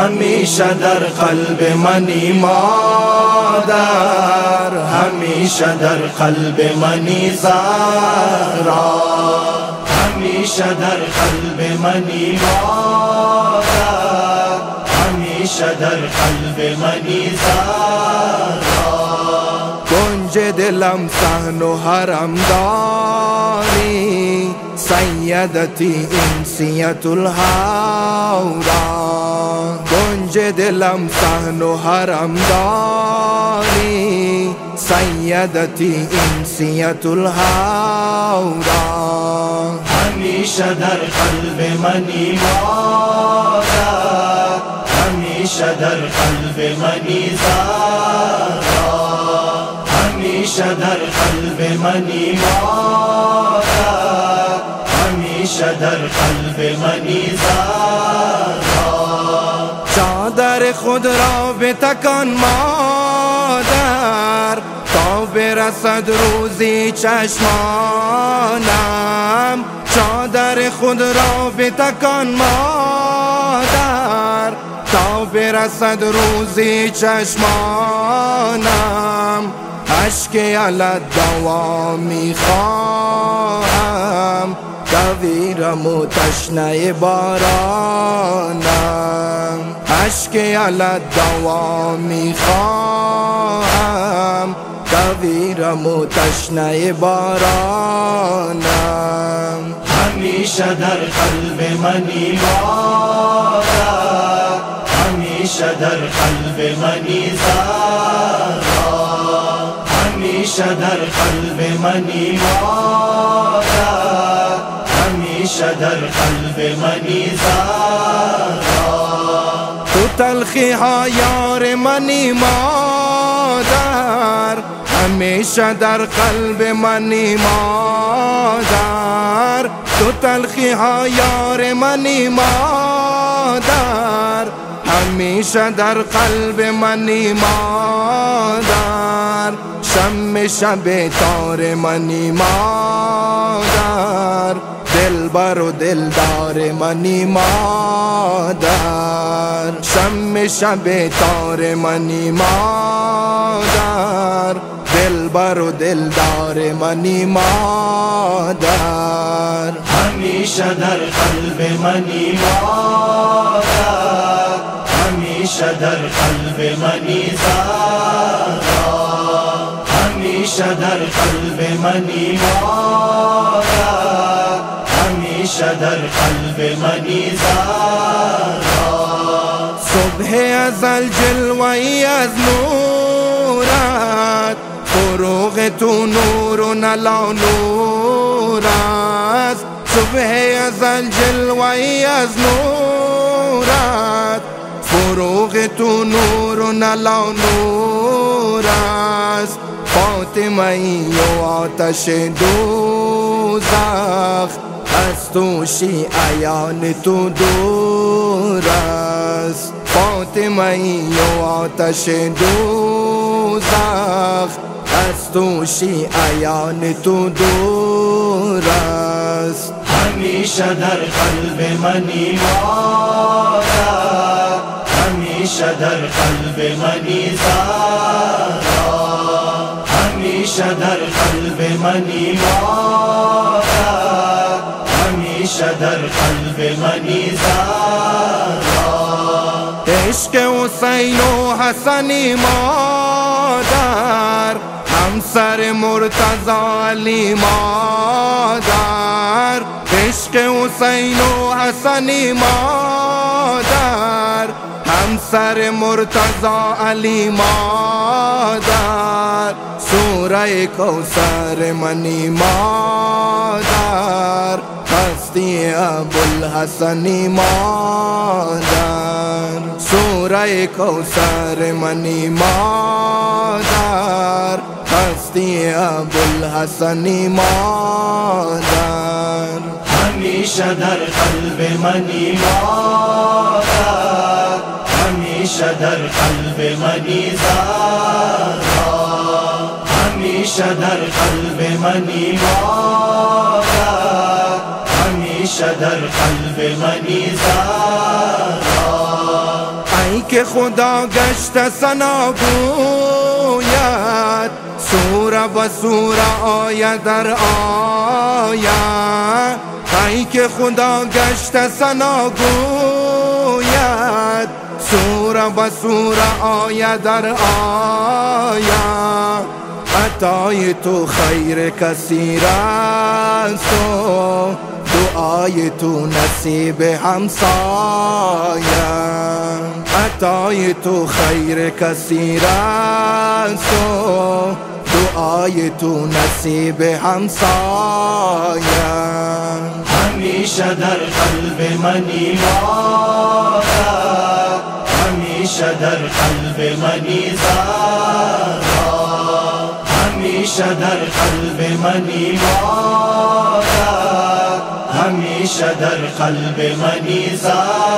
همیشه در قلب منی مادر، همیشه در قلب منی زهرا، همیشه در قلب منی مادر، همیشه در قلب منی زهرا. گنج دلم صحن و حرم داری، سیدتی انسیت الهورا. گنج دلم صحن و حرم داری، سیدتی انسیت الهورا. همیشه در قلب منی مادر، همیشه در قلب منی زهرا، همیشه در قلب منی مادر، همیشه در قلب منی زهرا. چادر خود را بتکان مادر، تا برسد روزی چشمانم. چادر خود را بتکان مادر، تا برسد روزی چشمانم. اشک علت دوا میخواهم، دویرم و تشنه بارانم. اشک علت دوا میخواهم، دویرم و تشنه بارانم. همیشه در قلب منی مادر، همیشه در قلب منی زهرا، همیشه در قلب منی مادر، همیشه در قلب منی زهرا. تو تلخی ها یار منی مادر، همیشه در قلب منی مادر. تو تلخی ها یار منی مادر، همیشه در قلب منی مادر. شم شب تار منی مادر، دلبر و دلدار منی مادر. شم شب تار منی مادر، دلبر و دلدار منی مادر. همیشه در قلب منی مادر، همیشه در قلب منی زهرا، همیشه در قلب منی مادر، همیشه در قلب منی زهرا. صبح ازل جلوه‌ای از نورت، فروغ تو نور و نلا نور است. صبح ازل جلوه‌ای از نورت، فروغ تو نور و نلا نور است. فاطمه ای و آتش دوزخ، از تو شیعیان تو دور است. فاطمه ای و آتش دوزخ، از تو شیعیان تو دور است. همیشه در قلب منی مادر، همیشه در قلب منی زهرا، همیشه در قلب منی مادر، همیشه در قلب منی زهرا. عشق حسین و حسنی مادر، همسر مرتضی علی مادر. عشق حسین و حسنی مادر، همسر مرتضی علی مادر. سوره کوثر منی مادر، هستی ابوالحسنی مادر. سوره کوثر منی مادر، هستی ابوالحسنی مادر. همیشه در قلب منی مادر، همیشه در قلب منی زهرا، همیشه در قلب منی مادر، همیشه همیشه در قلب منی زهرا. ای که خدا گشت ثنا گوید سوره و سوره آیه در آیه. ای که خدا گشت ثنا گوید سوره و سوره آیه در آیه. عطای تو خیر کثیر است و دعای تو نصیب همسایه. عطای تو خیر کثیر است و دعای تو نصیب همسایه. همیشه در قلب منی مادر، همیشه در قلب منی زهرا. همیشه در قلب منی مادر، همیشه در قلب منی زهرا.